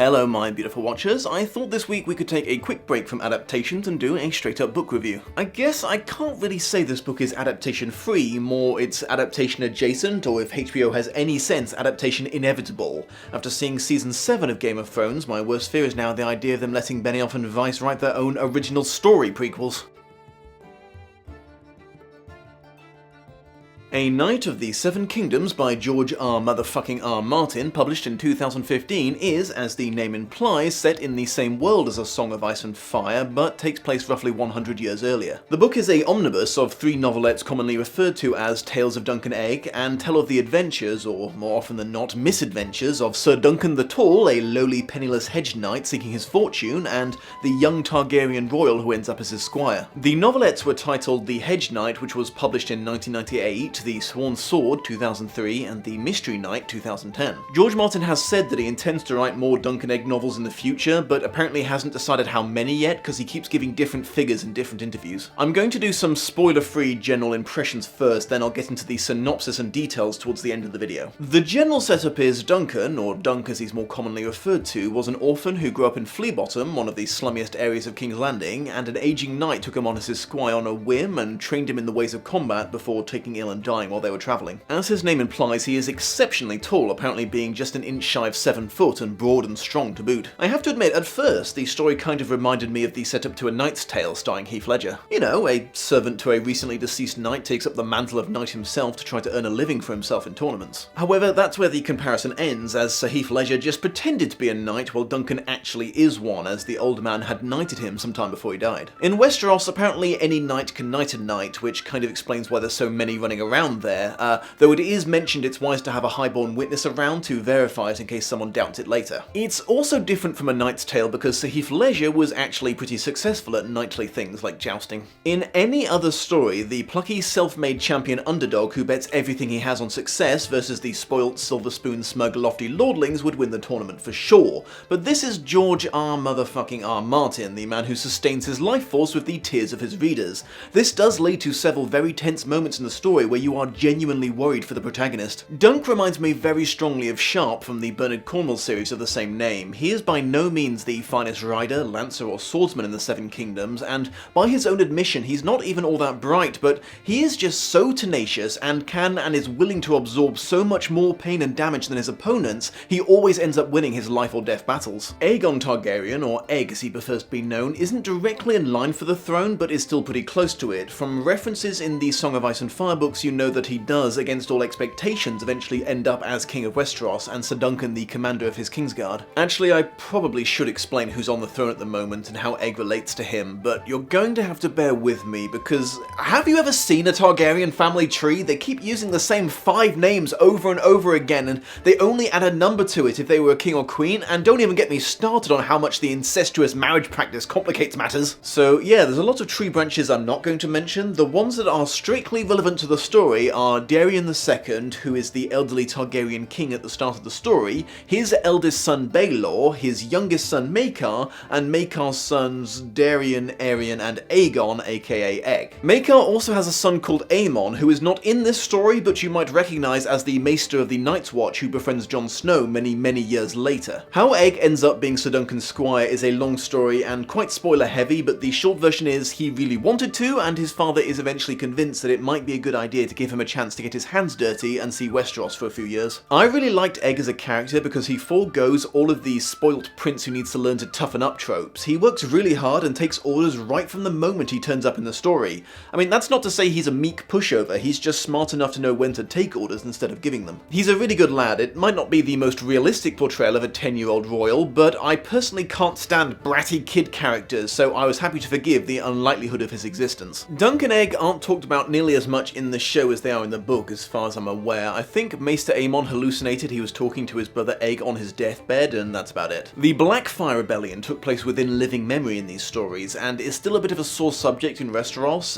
Hello my beautiful watchers, I thought this week we could take a quick break from adaptations and do a straight up book review. I guess I can't really say this book is adaptation free, more it's adaptation adjacent, or if HBO has any sense, adaptation inevitable. After seeing season 7 of Game of Thrones, my worst fear is now the idea of them letting Benioff and Weiss write their own original story prequels. A Knight of the Seven Kingdoms by George R. Martin, published in 2015, is, as the name implies, set in the same world as A Song of Ice and Fire, but takes place roughly 100 years earlier. The book is a omnibus of 3 novelettes commonly referred to as Tales of Dunk and Egg, and tell of the adventures, or more often than not, misadventures, of Sir Duncan the Tall, a lowly penniless hedge knight seeking his fortune, and the young Targaryen royal who ends up as his squire. The novelettes were titled The Hedge Knight, which was published in 1998, The Sworn Sword 2003, and The Mystery Knight 2010. George Martin has said that he intends to write more Dunk and Egg novels in the future, but apparently hasn't decided how many yet because he keeps giving different figures in different interviews. I'm going to do some spoiler-free general impressions first, then I'll get into the synopsis and details towards the end of the video. The general setup is Duncan, or Dunk as he's more commonly referred to, was an orphan who grew up in Flea Bottom, one of the slummiest areas of King's Landing, and an aging knight took him on as his squire on a whim and trained him in the ways of combat before taking ill and dying while they were travelling. As his name implies, he is exceptionally tall, apparently being just an inch shy of 7 foot and broad and strong to boot. I have to admit, at first, the story kind of reminded me of the setup to A Knight's Tale starring Heath Ledger. You know, a servant to a recently deceased knight takes up the mantle of knight himself to try to earn a living for himself in tournaments. However, that's where the comparison ends, as Sir Heath Ledger just pretended to be a knight while Duncan actually is one, as the old man had knighted him some time before he died. In Westeros, apparently any knight can knight a knight, which kind of explains why there's so many running around there, though it is mentioned it's wise to have a highborn witness around to verify it in case someone doubts it later. It's also different from A Knight's Tale because Sir Heath Ledger was actually pretty successful at knightly things like jousting. In any other story, the plucky self-made champion underdog who bets everything he has on success versus the spoilt, silver spoon, smug, lofty lordlings would win the tournament for sure, but this is George R. Martin, the man who sustains his life force with the tears of his readers. This does lead to several very tense moments in the story where you are genuinely worried for the protagonist. Dunk reminds me very strongly of Sharp from the Bernard Cornwell series of the same name. He is by no means the finest rider, lancer or swordsman in the Seven Kingdoms, and by his own admission he's not even all that bright, but he is just so tenacious and can and is willing to absorb so much more pain and damage than his opponents, he always ends up winning his life or death battles. Aegon Targaryen, or Egg as he prefers to be known, isn't directly in line for the throne, but is still pretty close to it. From references in the Song of Ice and Fire books, you know that he does, against all expectations, eventually end up as King of Westeros and Sir Duncan the commander of his Kingsguard. Actually, I probably should explain who's on the throne at the moment and how Egg relates to him, but you're going to have to bear with me because have you ever seen a Targaryen family tree? They keep using the same 5 names over and over again, and they only add a number to it if they were a king or queen, and don't even get me started on how much the incestuous marriage practice complicates matters. So yeah, there's a lot of tree branches I'm not going to mention. The ones that are strictly relevant to the story are Daeron II, who is the elderly Targaryen king at the start of the story, his eldest son Baelor, his youngest son Maekar, and Maekar's sons Daeron, Aerion, and Aegon, aka Egg. Maekar also has a son called Aemon, who is not in this story, but you might recognise as the Maester of the Night's Watch who befriends Jon Snow many years later. How Egg ends up being Sir Duncan's squire is a long story and quite spoiler heavy, but the short version is he really wanted to, and his father is eventually convinced that it might be a good idea to give him a chance to get his hands dirty and see Westeros for a few years. I really liked Egg as a character because he forgoes all of the spoilt prince who needs to learn to toughen up tropes. He works really hard and takes orders right from the moment he turns up in the story. I mean, that's not to say he's a meek pushover, he's just smart enough to know when to take orders instead of giving them. He's a really good lad. It might not be the most realistic portrayal of a 10-year-old royal, but I personally can't stand bratty kid characters, so I was happy to forgive the unlikelihood of his existence. Dunk and Egg aren't talked about nearly as much in the show as they are in the book, as far as I'm aware. I think Maester Aemon hallucinated he was talking to his brother Egg on his deathbed, and that's about it. The Blackfyre rebellion took place within living memory in these stories, and is still a bit of a sore subject in Westeros.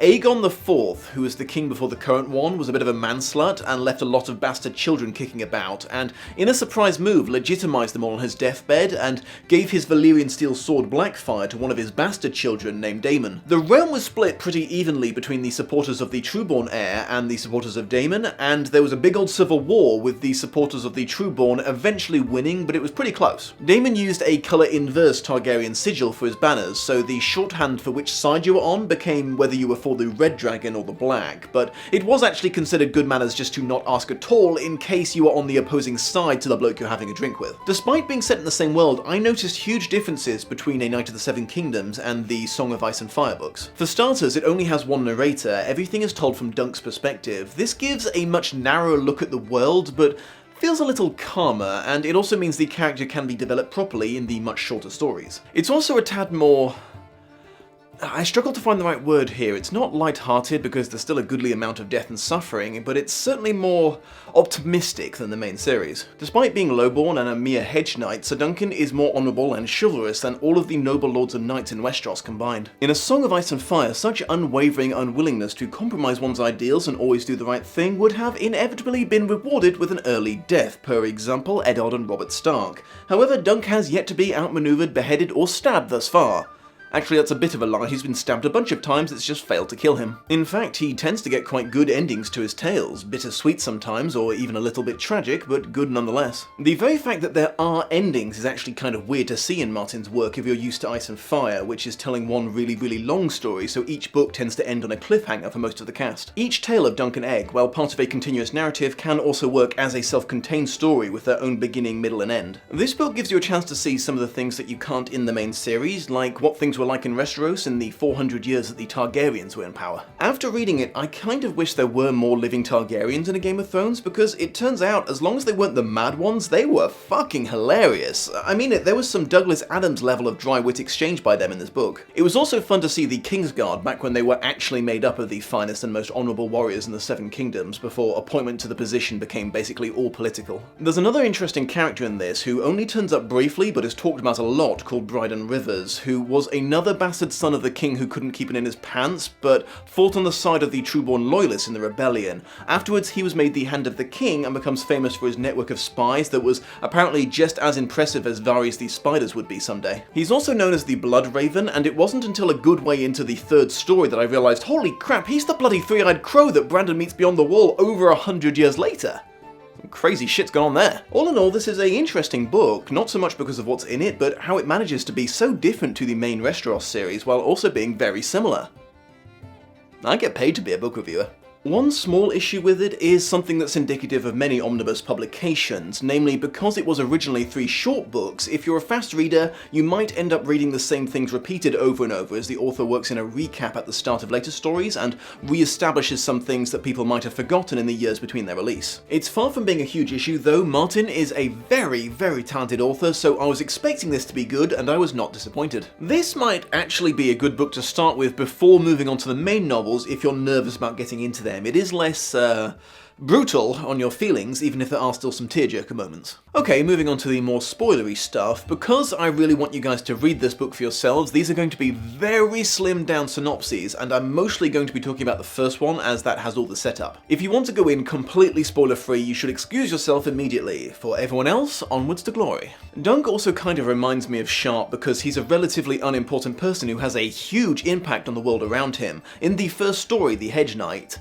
Aegon IV, who was the king before the current one, was a bit of a manslut and left a lot of bastard children kicking about, and in a surprise move legitimised them all on his deathbed and gave his Valyrian steel sword Blackfyre to one of his bastard children named Daemon. The realm was split pretty evenly between the supporters of the Trueborn heir and the supporters of Daemon, and there was a big old civil war with the supporters of the Trueborn eventually winning, but it was pretty close. Daemon used a colour inverse Targaryen sigil for his banners, so the shorthand for which side you were on became whether you were for the red dragon or the black, but it was actually considered good manners just to not ask at all in case you were on the opposing side to the bloke you're having a drink with. Despite being set in the same world, I noticed huge differences between A Knight of the Seven Kingdoms and the Song of Ice and Fire books. For starters, it only has one narrator, everything is told from Dunk's perspective. This gives a much narrower look at the world, but feels a little calmer, and it also means the character can be developed properly in the much shorter stories. It's also a tad more... I struggle to find the right word here. It's not light-hearted because there's still a goodly amount of death and suffering, but it's certainly more optimistic than the main series. Despite being lowborn and a mere hedge knight, Sir Duncan is more honourable and chivalrous than all of the noble lords and knights in Westeros combined. In A Song of Ice and Fire, such unwavering unwillingness to compromise one's ideals and always do the right thing would have inevitably been rewarded with an early death, per example Eddard and Robert Stark. However, Dunk has yet to be outmanoeuvred, beheaded or stabbed thus far. Actually, that's a bit of a lie, he's been stabbed a bunch of times, it's just failed to kill him. In fact, he tends to get quite good endings to his tales, bittersweet sometimes, or even a little bit tragic, but good nonetheless. The very fact that there are endings is actually kind of weird to see in Martin's work if you're used to Ice and Fire, which is telling one really long story, so each book tends to end on a cliffhanger for most of the cast. Each tale of Dunk and Egg, while part of a continuous narrative, can also work as a self-contained story with their own beginning, middle and end. This book gives you a chance to see some of the things that you can't in the main series, like what things were like in Westeros in the 400 years that the Targaryens were in power. After reading it, I kind of wish there were more living Targaryens in a Game of Thrones, because it turns out, as long as they weren't the mad ones, they were fucking hilarious. I mean, there was some Douglas Adams level of dry wit exchange by them in this book. It was also fun to see the Kingsguard back when they were actually made up of the finest and most honourable warriors in the Seven Kingdoms, before appointment to the position became basically all political. There's another interesting character in this who only turns up briefly but is talked about a lot, called Bryden Rivers, who was another bastard son of the king who couldn't keep it in his pants, but fought on the side of the Trueborn loyalists in the rebellion. Afterwards, he was made the Hand of the King and becomes famous for his network of spies that was apparently just as impressive as Varys the Spiders would be someday. He's also known as the Blood Raven, and it wasn't until a good way into the third story that I realised, holy crap, he's the bloody three-eyed crow that Brandon meets beyond the wall over 100 years later. Crazy shit's gone on there. All in all, this is an interesting book, not so much because of what's in it, but how it manages to be so different to the main Westeros series while also being very similar. I get paid to be a book reviewer. One small issue with it is something that's indicative of many omnibus publications, namely because it was originally 3 short books, if you're a fast reader, you might end up reading the same things repeated over and over as the author works in a recap at the start of later stories and re-establishes some things that people might have forgotten in the years between their release. It's far from being a huge issue though. Martin is a very talented author, so I was expecting this to be good and I was not disappointed. This might actually be a good book to start with before moving on to the main novels if you're nervous about getting into them. It is less, brutal on your feelings, even if there are still some tearjerker moments. Okay, moving on to the more spoilery stuff. Because I really want you guys to read this book for yourselves, these are going to be very slimmed down synopses, and I'm mostly going to be talking about the first one as that has all the setup. If you want to go in completely spoiler-free, you should excuse yourself immediately. For everyone else, onwards to glory. Dunk also kind of reminds me of Sharp because he's a relatively unimportant person who has a huge impact on the world around him. In the first story, the Hedge Knight,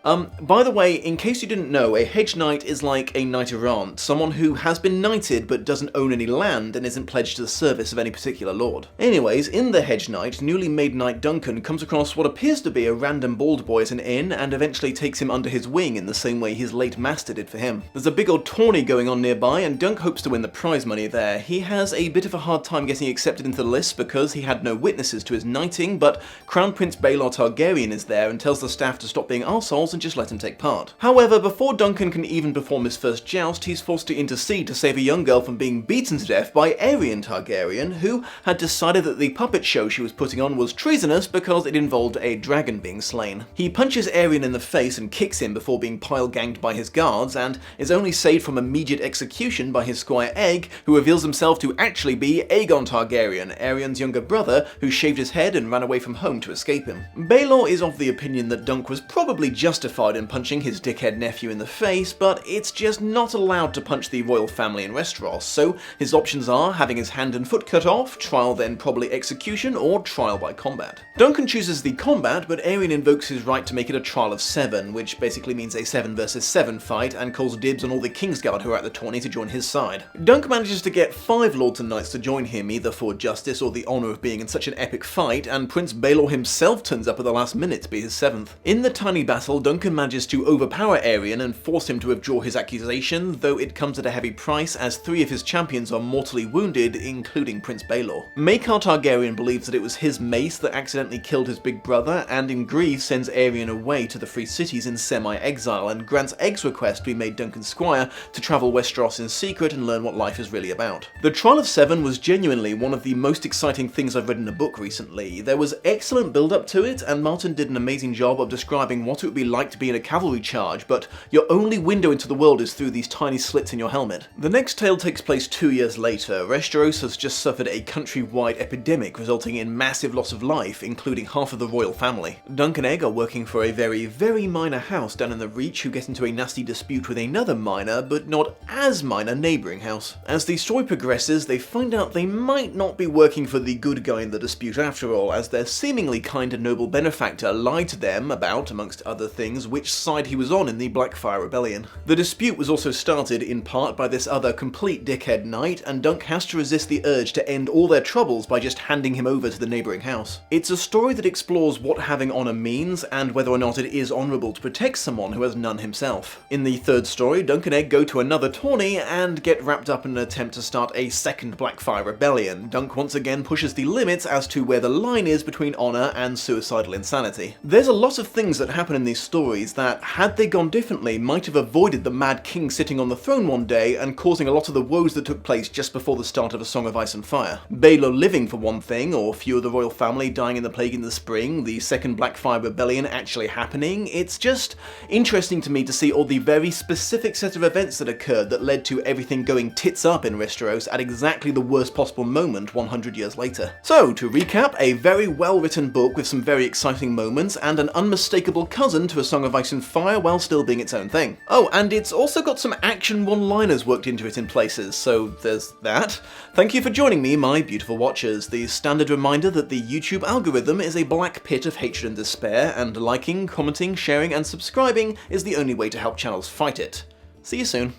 by the way, in case you didn't know, a Hedge Knight is like a knight-errant, someone who has been knighted but doesn't own any land and isn't pledged to the service of any particular lord. Anyways, in the Hedge Knight, newly made Knight Duncan comes across what appears to be a random bald boy at an inn and eventually takes him under his wing in the same way his late master did for him. There's a big old tourney going on nearby and Dunk hopes to win the prize money there. He has a bit of a hard time getting accepted into the list because he had no witnesses to his knighting, but Crown Prince Baelor Targaryen is there and tells the staff to stop being arseholes and just let him take part. However, before Duncan can even perform his first joust, he's forced to intercede to save a young girl from being beaten to death by Aerion Targaryen, who had decided that the puppet show she was putting on was treasonous because it involved a dragon being slain. He punches Aerion in the face and kicks him before being pile-ganged by his guards, and is only saved from immediate execution by his squire Egg, who reveals himself to actually be Aegon Targaryen, Aerion's younger brother, who shaved his head and ran away from home to escape him. Baelor is of the opinion that Dunk was probably justified justified in punching his dickhead nephew in the face, but it's just not allowed to punch the royal family in Westeros, so his options are having his hand and foot cut off, trial then probably execution, or trial by combat. Duncan chooses the combat, but Aerion invokes his right to make it a trial of 7, which basically means a 7 versus 7 fight, and calls dibs on all the Kingsguard who are at the tourney to join his side. Dunk manages to get 5 Lords and Knights to join him, either for justice or the honour of being in such an epic fight, and Prince Baelor himself turns up at the last minute to be his 7th. In the tiny battle, Duncan manages to overpower Aerion and force him to withdraw his accusation, though it comes at a heavy price as 3 of his champions are mortally wounded, including Prince Baelor. Maekar Targaryen believes that it was his mace that accidentally killed his big brother, and in grief sends Aerion away to the Free Cities in semi-exile, and grants Egg's request to be made Duncan's squire to travel Westeros in secret and learn what life is really about. The Trial of 7 was genuinely one of the most exciting things I've read in a book recently. There was excellent build-up to it, and Martin did an amazing job of describing what it would be like to be in a cavalry charge, but your only window into the world is through these tiny slits in your helmet. The next tale takes place 2 years later. Westeros has just suffered a countrywide epidemic resulting in massive loss of life, including half of the royal family. Dunk and Egg are working for a very minor house down in the Reach who get into a nasty dispute with another minor, but not as minor, neighbouring house. As the story progresses, they find out they might not be working for the good guy in the dispute after all, as their seemingly kind and noble benefactor lied to them about, amongst other things, which side he was on in the Blackfyre rebellion. The dispute was also started, in part, by this other complete dickhead knight, and Dunk has to resist the urge to end all their troubles by just handing him over to the neighbouring house. It's a story that explores what having honour means, and whether or not it is honourable to protect someone who has none himself. In the third story, Dunk and Egg go to another tourney and get wrapped up in an attempt to start a second Blackfyre rebellion. Dunk once again pushes the limits as to where the line is between honour and suicidal insanity. There's a lot of things that happen in these stories that, had they gone differently, might have avoided the Mad King sitting on the throne one day and causing a lot of the woes that took place just before the start of A Song of Ice and Fire. Baelor living for one thing, or few of the royal family dying in the plague in the spring, the second Blackfyre rebellion actually happening. It's just interesting to me to see all the very specific set of events that occurred that led to everything going tits up in Westeros at exactly the worst possible moment 100 years later. So, to recap, a very well-written book with some very exciting moments and an unmistakable cousin to A Song of Ice and Fire while still being its own thing. Oh, and it's also got some action one-liners worked into it in places, so there's that. Thank you for joining me, my beautiful watchers. The standard reminder that the YouTube algorithm is a black pit of hatred and despair, and liking, commenting, sharing, and subscribing is the only way to help channels fight it. See you soon.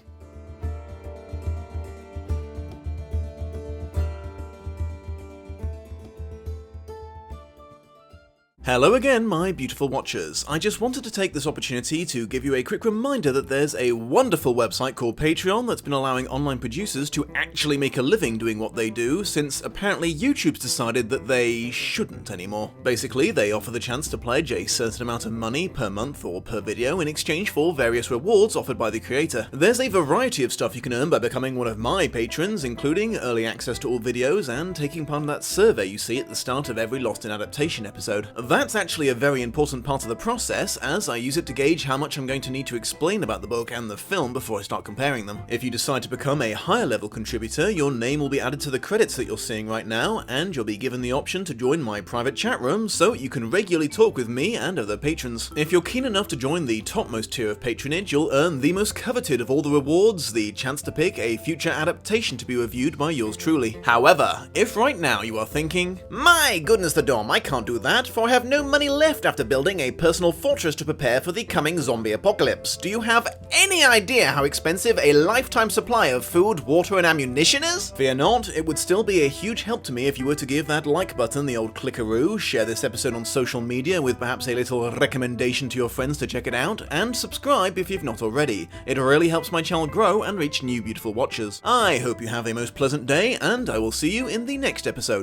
Hello again, my beautiful watchers. I just wanted to take this opportunity to give you a quick reminder that there's a wonderful website called Patreon that's been allowing online producers to actually make a living doing what they do, since apparently YouTube's decided that they shouldn't anymore. Basically, they offer the chance to pledge a certain amount of money per month or per video in exchange for various rewards offered by the creator. There's a variety of stuff you can earn by becoming one of my patrons, including early access to all videos and taking part in that survey you see at the start of every Lost in Adaptation episode. That's actually a very important part of the process, as I use it to gauge how much I'm going to need to explain about the book and the film before I start comparing them. If you decide to become a higher level contributor, your name will be added to the credits that you're seeing right now, and you'll be given the option to join my private chat room so you can regularly talk with me and other patrons. If you're keen enough to join the topmost tier of patronage, you'll earn the most coveted of all the rewards, the chance to pick a future adaptation to be reviewed by yours truly. However, if right now you are thinking, "My goodness the Dom, I can't do that, for I have no money left after building a personal fortress to prepare for the coming zombie apocalypse. Do you have any idea how expensive a lifetime supply of food, water, and ammunition is?" Fear not, it would still be a huge help to me if you were to give that like button the old clickaroo, share this episode on social media with perhaps a little recommendation to your friends to check it out, and subscribe if you've not already. It really helps my channel grow and reach new beautiful watchers. I hope you have a most pleasant day, and I will see you in the next episode.